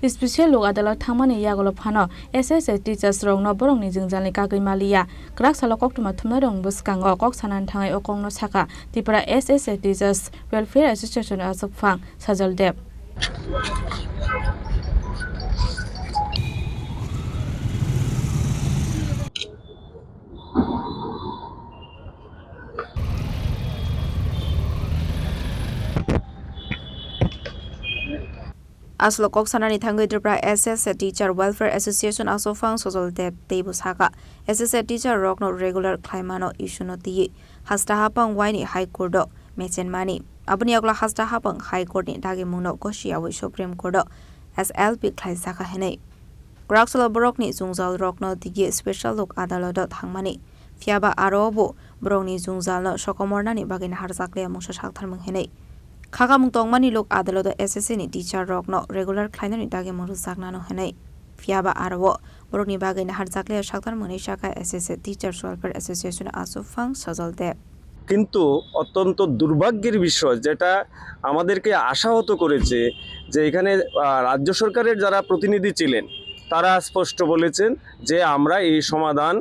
special लोक आदाলত थांमानि यागल फानो SSA teachers रंग न बरंनि जोंजालनि कागैमालिया ग्राक साला कक्टमा थुमना रंग बसकांग कक सानान थाङै अकंनो साका Tipra SSA teachers welfare association आसफां Sajal Deb Aslo kok sanani thangai drapra SSA Teacher Welfare Association asofang sojol deb teibu saka SSA Teacher rock no regular claimano issue no ti hasta hapang waini High Court do mechen mani abuni agla hasta hapang High Court ni dagi mungno goshi awi Supreme Court do SLP claim saka henei Graksala borok ni zungzal rock no digi special look adalo do thangmani fiaba arobo borok ni zungzal no sokomorna ni bagin harjakle mungsa sakthar mung henei Kaka mungtong mani lok adalo do SSA ni teacher rock no regular client ni dage muru sakna no henai fiaba arwo borok ni bagai na harjakle saktar muni shaka SSA Teacher Welfare Association asofang sojol deb কিন্তু অত্যন্ত দুর্ভাগ্যের বিষয় যেটা আমাদেরকে আশাহত করেছে যে এখানে রাজ্য সরকারের যারা প্রতিনিধি ছিলেন তারা স্পষ্ট বলেছেন যে আমরা এই সমাধান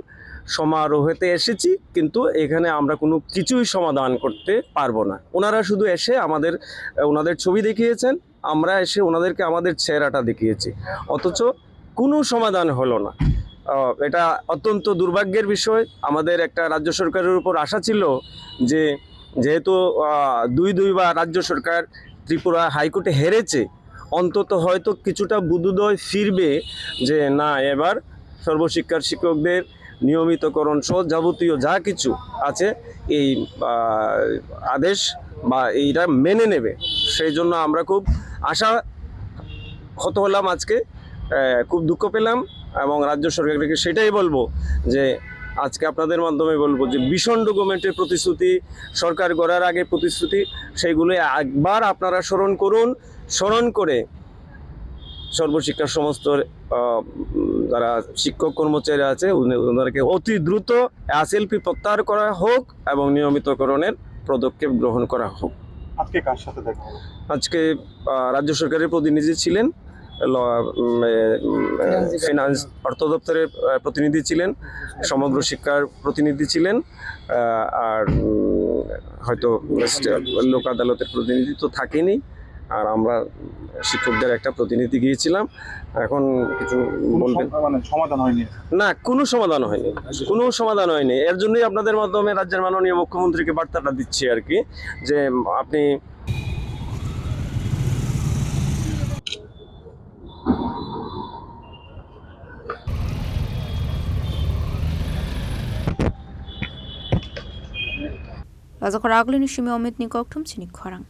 সমারোহেতে এসেছি কিন্তু এখানে আমরা কোনো কিছুই সমাধান করতে পারবো না ওনারা শুধু এসে ওনাদের ছবি দেখিয়েছেন আমরা এসে ওনাদেরকে আমাদের চেহারাটা দেখিয়েছি অথচ কোনো সমাধান হলো না এটা অত্যন্ত দুর্ভাগ্যের বিষয় আমাদের একটা রাজ্য সরকারের উপর আশা ছিল যে যেহেতু দুইবার রাজ্য সরকার ত্রিপুরা হাইকোর্টে হেরেছে অন্তত হয়তো কিছুটা বুদ্ধোদয় ফিরবে যে না এবার সর্বশিক্ষার শিক্ষকদের নিয়মিতকরণ সহ যাবতীয় যা কিছু আছে এই আদেশ বা এইটা মেনে নেবে সেই জন্য আমরা খুব আশাহত হলাম আজকে খুব দুঃখ পেলাম এবং রাজ্য সরকারকে সেটাই বলবো যে আজকে আপনাদের মাধ্যমে বলবো যে ভীষণ ডকুমেন্টের প্রতিশ্রুতি সরকার গড়ার আগে প্রতিশ্রুতি সেইগুলো একবার আপনারা স্মরণ করে সর্বশিক্ষার সমস্ত যারা শিক্ষক কর্মচারী আছে ওনাদেরকে অতি দ্রুত এসএলপি প্রত্যাহার করা হোক এবং নিয়মিতকরণের পদক্ষেপ গ্রহণ করা হোক আজকে কার সাথে দেখা হলো আজকে রাজ্য সরকারের প্রতিনিধি ছিলেন ফিনান্স অর্থ দপ্তরের প্রতিনিধি ছিলেন সমগ্র শিক্ষার প্রতিনিধি ছিলেন আর হয়তো লোক আদালতের প্রতিনিধি তো থাকেনি আর আমরা শিক্ষকদের একটা প্রতিনিধি গিয়েছিলাম এখন কিছু বলবেন সমাধান হয়নি না কোনো সমাধান হয়নি এর জন্যই আপনাদের মাধ্যমে রাজ্যের মাননীয় মুখ্যমন্ত্রীকে বার্তাটা দিচ্ছি আর কি যে আপনি Razakor agli ni shimi omit ni koktum chini khorang